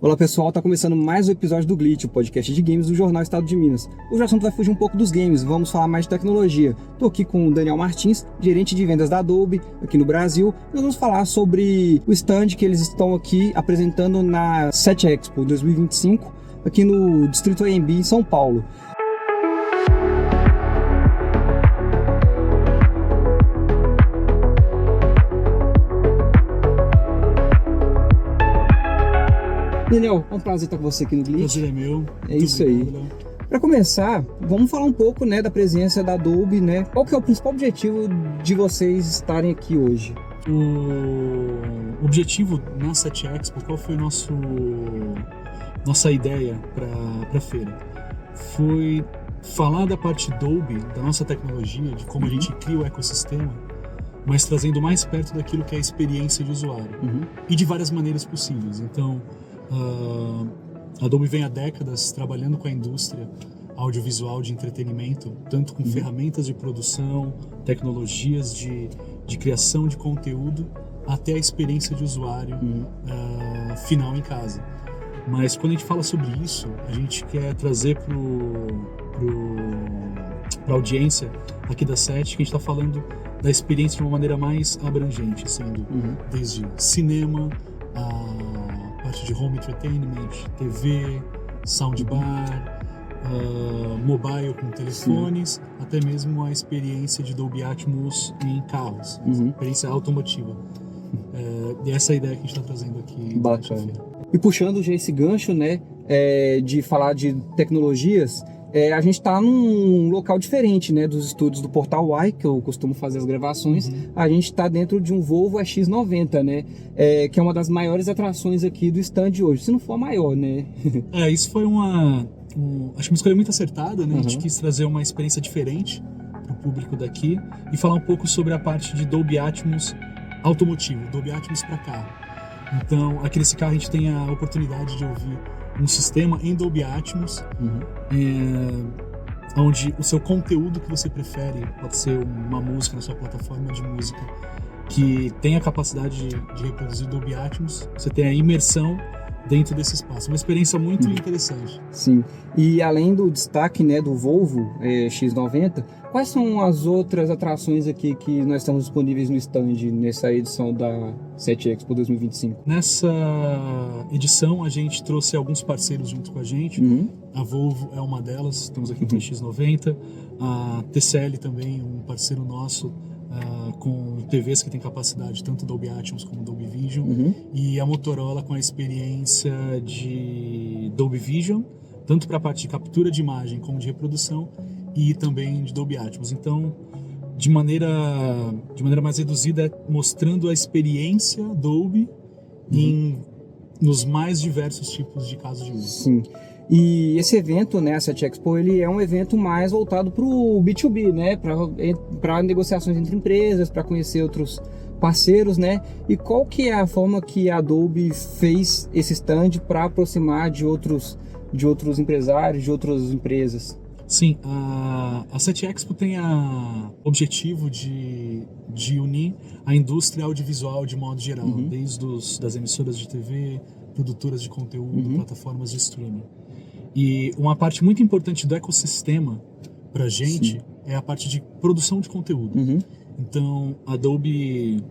Olá pessoal, tá começando mais um episódio do Glitch, o podcast de games do Jornal Estado de Minas. Hoje o assunto vai fugir um pouco dos games, vamos falar mais de tecnologia. Tô aqui com o Daniel Martins, gerente de vendas da Adobe aqui no Brasil, e nós vamos falar sobre o stand que eles estão aqui apresentando na SET Expo 2025, aqui no Distrito AMB em São Paulo. Daniel, é um prazer estar com você aqui no Glitch. Prazer é meu. É isso aí. Para começar, vamos falar um pouco, da presença da Adobe, Qual que é o principal objetivo de vocês estarem aqui hoje? O objetivo na SET Expo, qual foi nossa ideia para a feira? Foi falar da parte Adobe, da nossa tecnologia, de como a gente cria o ecossistema, mas trazendo mais perto daquilo que é a experiência de usuário. E de várias maneiras possíveis. Então, a Adobe vem há décadas trabalhando com a indústria audiovisual de entretenimento, tanto com ferramentas de produção, tecnologias de criação de conteúdo, até a experiência de usuário final em casa. Mas quando a gente fala sobre isso, a gente quer trazer para a audiência aqui da SET que a gente está falando da experiência de uma maneira mais abrangente, sendo desde cinema, a parte de home entertainment, TV, soundbar, mobile com telefones, até mesmo a experiência de Dolby Atmos em carros, experiência automotiva. E essa é a ideia que a gente está trazendo aqui. Bacana. E puxando já esse gancho, de falar de tecnologias, a gente está num local diferente, dos estúdios do Portal Y, que eu costumo fazer as gravações. A gente está dentro de um Volvo EX90, que é uma das maiores atrações aqui do stand de hoje, se não for a maior, Isso foi acho que uma escolha muito acertada, A gente quis trazer uma experiência diferente para o público daqui e falar um pouco sobre a parte de Dolby Atmos automotivo, Dolby Atmos para carro. Então, aqui nesse carro a gente tem a oportunidade de ouvir um sistema em Dolby Atmos, onde o seu conteúdo que você prefere pode ser uma música na sua plataforma de música que tem a capacidade de reproduzir Dolby Atmos, você tem a imersão dentro desse espaço. Uma experiência muito interessante. Sim. E além do destaque do Volvo X90, quais são as outras atrações aqui que nós estamos disponíveis no stand nessa edição da SET Expo 2025? Nessa edição a gente trouxe alguns parceiros junto com a gente. A Volvo é uma delas, estamos aqui com o X90. A TCL também, um parceiro nosso, com TVs que tem capacidade tanto Dolby Atmos como Dolby Vision, e a Motorola com a experiência de Dolby Vision, tanto para a parte de captura de imagem como de reprodução, e também de Dolby Atmos. Então, de maneira mais reduzida, mostrando a experiência Dolby nos mais diversos tipos de casos de uso. Sim. E esse evento, a SET Expo, ele é um evento mais voltado para o B2B, para negociações entre empresas, para conhecer outros parceiros, E qual que é a forma que a Adobe fez esse stand para aproximar de outros empresários, de outras empresas? Sim, a SET Expo tem o objetivo de unir a indústria audiovisual de modo geral, desde das emissoras de TV, produtoras de conteúdo, plataformas de streaming. E uma parte muito importante do ecossistema para a gente é a parte de produção de conteúdo. Então, a Adobe,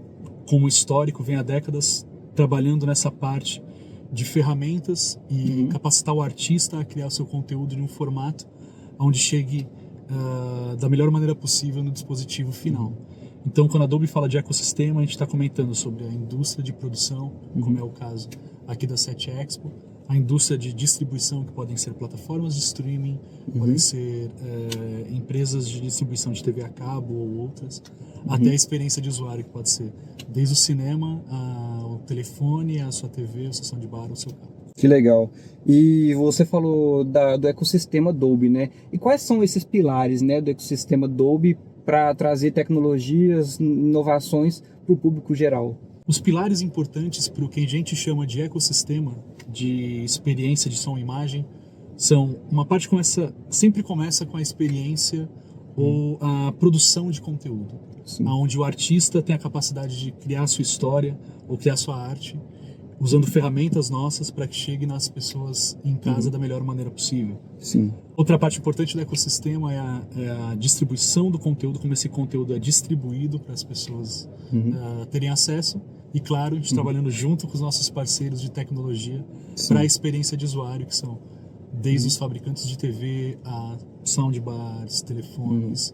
como histórico, vem há décadas trabalhando nessa parte de ferramentas e capacitar o artista a criar o seu conteúdo em um formato onde chegue da melhor maneira possível no dispositivo final. Então, quando a Adobe fala de ecossistema, a gente está comentando sobre a indústria de produção, como é o caso aqui da SET Expo, a indústria de distribuição, que podem ser plataformas de streaming, podem ser empresas de distribuição de TV a cabo ou outras, até a experiência de usuário, que pode ser desde o cinema, ao telefone, a sua TV, a sua soundbar, o seu carro. Que legal. E você falou do ecossistema Dolby, E quais são esses pilares, do ecossistema Dolby para trazer tecnologias, inovações para o público geral? Os pilares importantes para o que a gente chama de ecossistema de experiência de som e imagem são uma parte sempre começa com a experiência ou a produção de conteúdo, onde o artista tem a capacidade de criar a sua história ou criar a sua arte usando ferramentas nossas para que chegue nas pessoas em casa da melhor maneira possível. Sim. Outra parte importante do ecossistema é a distribuição do conteúdo, como esse conteúdo é distribuído para as pessoas terem acesso. E claro, a gente trabalhando junto com os nossos parceiros de tecnologia para a experiência de usuário, que são desde os fabricantes de TV a soundbars, telefones,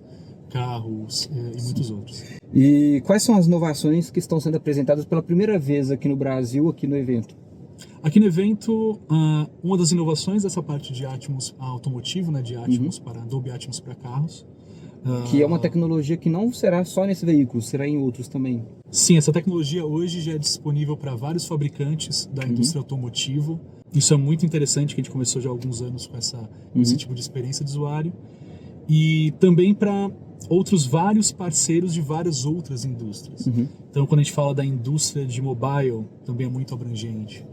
carros e muitos outros. E quais são as inovações que estão sendo apresentadas pela primeira vez aqui no Brasil, aqui no evento? Aqui no evento, uma das inovações dessa parte de Atmos automotivo, né, de Atmos para Dolby Atmos para carros. Que é uma tecnologia que não será só nesse veículo, será em outros também. Sim, essa tecnologia hoje já é disponível para vários fabricantes da indústria automotiva. Isso é muito interessante, que a gente começou já há alguns anos com esse tipo de experiência de usuário. E também para outros vários parceiros de várias outras indústrias. Então, quando a gente fala da indústria de mobile, também é muito abrangente.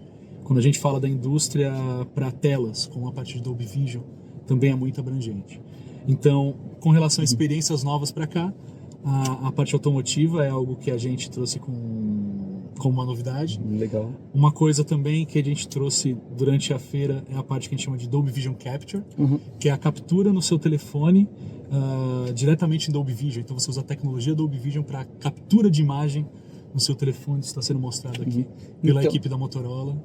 Quando a gente fala da indústria para telas, como a parte de Dolby Vision, também é muito abrangente. Então, com relação a experiências novas para cá, a parte automotiva é algo que a gente trouxe como uma novidade. Legal. Uma coisa também que a gente trouxe durante a feira é a parte que a gente chama de Dolby Vision Capture, que é a captura no seu telefone diretamente em Dolby Vision. Então você usa a tecnologia Dolby Vision para captura de imagem no seu telefone, isso está sendo mostrado aqui pela equipe da Motorola.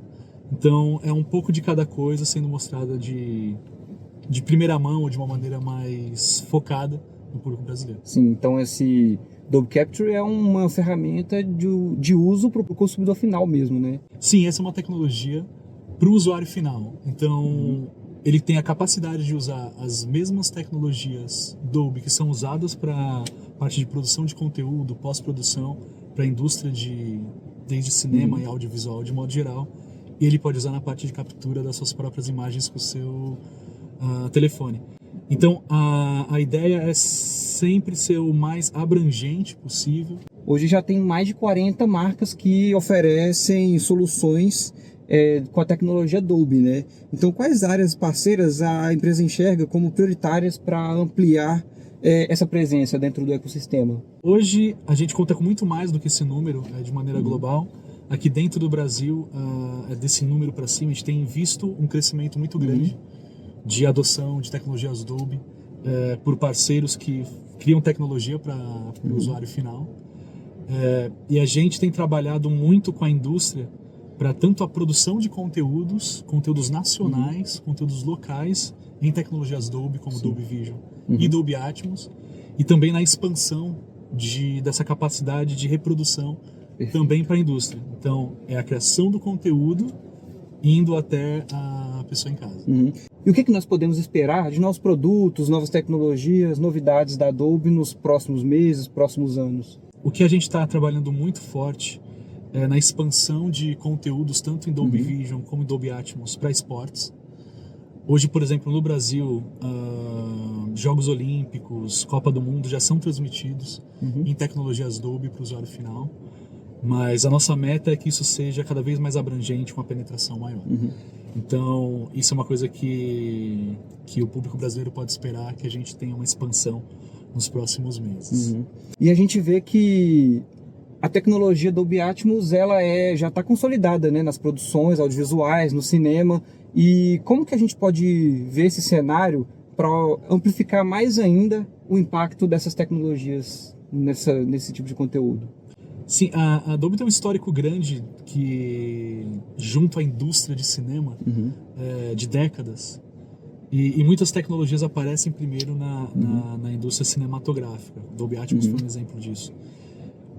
Então é um pouco de cada coisa sendo mostrada de primeira mão ou de uma maneira mais focada no público brasileiro. Sim, então esse Dolby Capture é uma ferramenta de uso para o consumidor final mesmo, né? Sim, essa é uma tecnologia para o usuário final. Então, ele tem a capacidade de usar as mesmas tecnologias Dolby que são usadas para parte de produção de conteúdo, pós-produção, para a indústria desde cinema e audiovisual de modo geral. E ele pode usar na parte de captura das suas próprias imagens com o seu telefone. Então, a ideia é sempre ser o mais abrangente possível. Hoje já tem mais de 40 marcas que oferecem soluções com a tecnologia Dolby, né? Então, quais áreas parceiras a empresa enxerga como prioritárias para ampliar essa presença dentro do ecossistema? Hoje, a gente conta com muito mais do que esse número de maneira global. Aqui dentro do Brasil, desse número para cima, a gente tem visto um crescimento muito grande de adoção de tecnologias Dolby por parceiros que criam tecnologia para o usuário final. E a gente tem trabalhado muito com a indústria para tanto a produção de conteúdos nacionais, conteúdos locais em tecnologias Dolby, como Dolby Vision e Dolby Atmos, e também na expansão dessa capacidade de reprodução também para a indústria. Então, é a criação do conteúdo indo até a pessoa em casa. E o que nós podemos esperar de novos produtos, novas tecnologias, novidades da Dolby nos próximos meses, próximos anos? O que a gente está trabalhando muito forte é na expansão de conteúdos tanto em Dolby Vision como em Dolby Atmos para esportes. Hoje, por exemplo, no Brasil, Jogos Olímpicos, Copa do Mundo já são transmitidos em tecnologias Dolby para o usuário final. Mas a nossa meta é que isso seja cada vez mais abrangente, com uma penetração maior. Então, isso é uma coisa que o público brasileiro pode esperar, que a gente tenha uma expansão nos próximos meses. E a gente vê que a tecnologia Dolby Atmos ela já está consolidada, né, nas produções audiovisuais, no cinema. E como que a gente pode ver esse cenário para amplificar mais ainda o impacto dessas tecnologias nesse tipo de conteúdo? Sim, a Dolby tem um histórico grande que, junto à indústria de cinema, de décadas, e muitas tecnologias aparecem primeiro na indústria cinematográfica. Dolby Atmos foi um exemplo disso.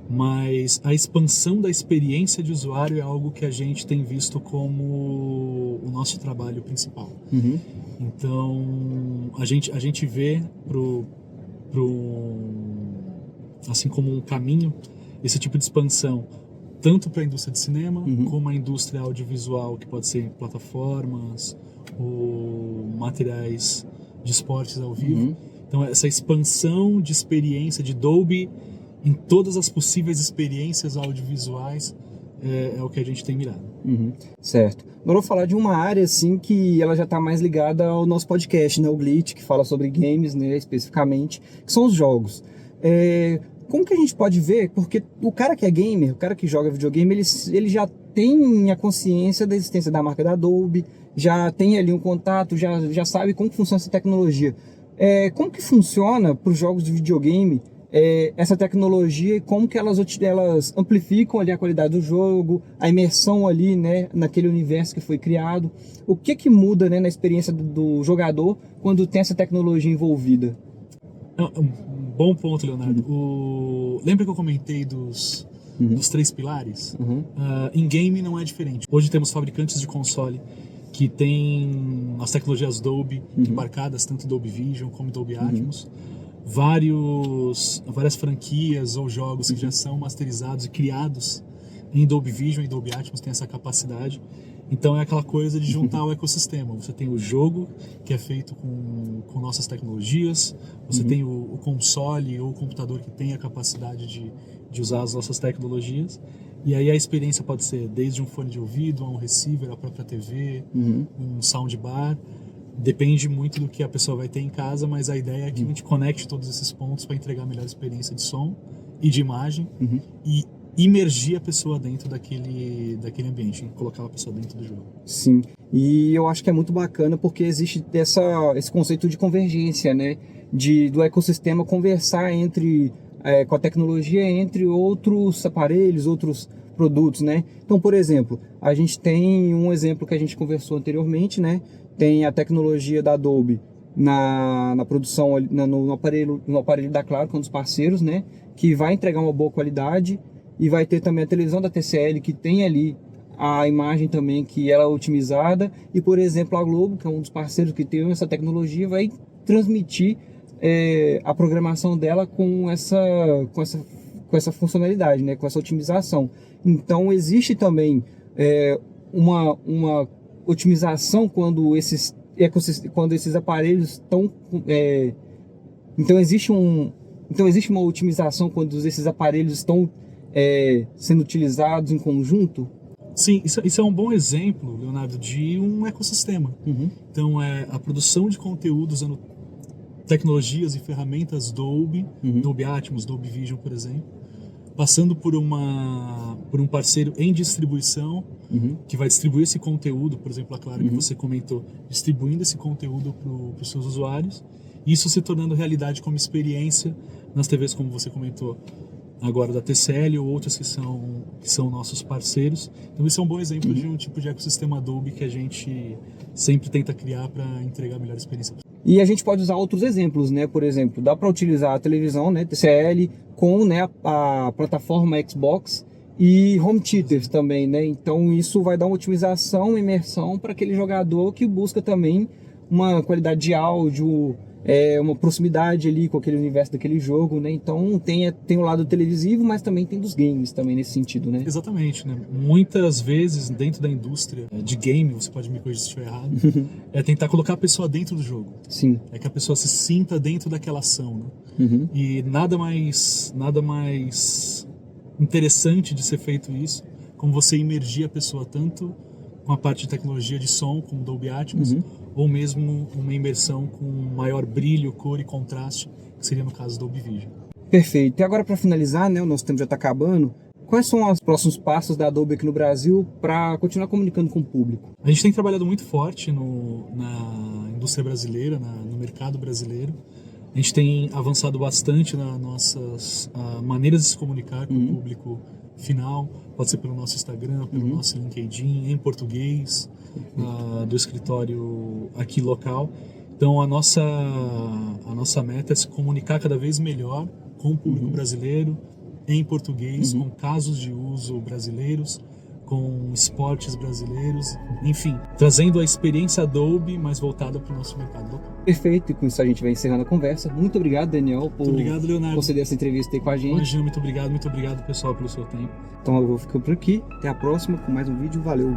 Mas a expansão da experiência de usuário é algo que a gente tem visto como o nosso trabalho principal. Então, a gente vê assim como um caminho esse tipo de expansão, tanto para a indústria de cinema, como a indústria audiovisual, que pode ser plataformas ou materiais de esportes ao vivo. Então, essa expansão de experiência de Dolby em todas as possíveis experiências audiovisuais é o que a gente tem mirado. Certo. Agora eu vou falar de uma área assim que ela já está mais ligada ao nosso podcast, né, o Glitch, que fala sobre games, né, especificamente, que são os jogos. como que a gente pode ver? Porque o cara que é gamer, o cara que joga videogame, ele já tem a consciência da existência da marca da Adobe, já tem ali um contato, já sabe como que funciona essa tecnologia. Como que funciona para os jogos de videogame essa tecnologia e como que elas amplificam ali a qualidade do jogo, a imersão ali, né, naquele universo que foi criado? O que muda, né, na experiência do jogador quando tem essa tecnologia envolvida? Um bom ponto, Leonardo. Lembra que eu comentei dos 3 pilares? Em game não é diferente. Hoje temos fabricantes de console que têm as tecnologias Dolby embarcadas, tanto Dolby Vision como Dolby Atmos. Várias franquias ou jogos que já são masterizados e criados em Dolby Vision e Dolby Atmos têm essa capacidade. Então é aquela coisa de juntar o ecossistema. Você tem o jogo, que é feito com nossas tecnologias, você tem o console ou o computador que tem a capacidade de usar as nossas tecnologias, e aí a experiência pode ser desde um fone de ouvido, a um receiver, a própria TV, um soundbar. Depende muito do que a pessoa vai ter em casa, mas a ideia é que a gente conecte todos esses pontos para entregar a melhor experiência de som e de imagem e imergir a pessoa dentro daquele ambiente, colocar a pessoa dentro do jogo. Sim, e eu acho que é muito bacana porque existe esse conceito de convergência, né? Do ecossistema conversar com a tecnologia entre outros aparelhos, outros produtos, né? Então, por exemplo, a gente tem um exemplo que a gente conversou anteriormente, né? Tem a tecnologia da Adobe na produção, no aparelho da Claro, que é um dos parceiros, né? Que vai entregar uma boa qualidade, e vai ter também a televisão da TCL, que tem ali a imagem também, que ela é otimizada, e por exemplo a Globo, que é um dos parceiros que tem essa tecnologia, vai transmitir a programação dela com essa funcionalidade, né? Com essa otimização. Então existe também uma otimização quando esses aparelhos estão... Então existe uma otimização quando esses aparelhos estão sendo utilizados em conjunto? Sim, isso é um bom exemplo, Leonardo, de um ecossistema. Então, a produção de conteúdo usando tecnologias e ferramentas Dolby, Dolby Atmos, Dolby Vision, por exemplo, passando por um parceiro em distribuição, que vai distribuir esse conteúdo, por exemplo, a Claro, que você comentou, distribuindo esse conteúdo para os seus usuários, e isso se tornando realidade como experiência nas TVs, como você comentou, agora da TCL ou outras que são nossos parceiros. Então esse é um bom exemplo de um tipo de ecossistema Dolby que a gente sempre tenta criar para entregar a melhor experiência. E a gente pode usar outros exemplos, né? Por exemplo, dá para utilizar a televisão, né, TCL, com, né, a plataforma Xbox e home theaters também, né? Então isso vai dar uma otimização, uma imersão para aquele jogador que busca também uma qualidade de áudio, uma proximidade ali com aquele universo daquele jogo, né? Então tem o lado televisivo, mas também tem dos games também nesse sentido, né? Exatamente, né? Muitas vezes dentro da indústria de game, você pode me corrigir se estiver errado, é tentar colocar a pessoa dentro do jogo. Sim. É que a pessoa se sinta dentro daquela ação, né? E nada mais interessante de ser feito isso, como você imergir a pessoa tanto com a parte de tecnologia de som, como Dolby Atmos, ou mesmo uma imersão com maior brilho, cor e contraste, que seria no caso do Dolby Vision. Perfeito. E agora, para finalizar, né, o nosso tempo já está acabando, quais são os próximos passos da Adobe aqui no Brasil para continuar comunicando com o público? A gente tem trabalhado muito forte na indústria brasileira, no mercado brasileiro. A gente tem avançado bastante nas nossas maneiras de se comunicar com o público final, pode ser pelo nosso Instagram, pelo nosso LinkedIn, em português, do escritório aqui local. Então a nossa meta é se comunicar cada vez melhor com o público brasileiro, em português, com casos de uso brasileiros, com esportes brasileiros, enfim, trazendo a experiência Adobe, mas voltada para o nosso mercado local. Perfeito, e com isso a gente vai encerrando a conversa. Muito obrigado, Daniel, por conceder essa entrevista aí com a gente. Imagina, muito obrigado, pessoal, pelo seu tempo. Então eu vou ficando por aqui, até a próxima com mais um vídeo, valeu!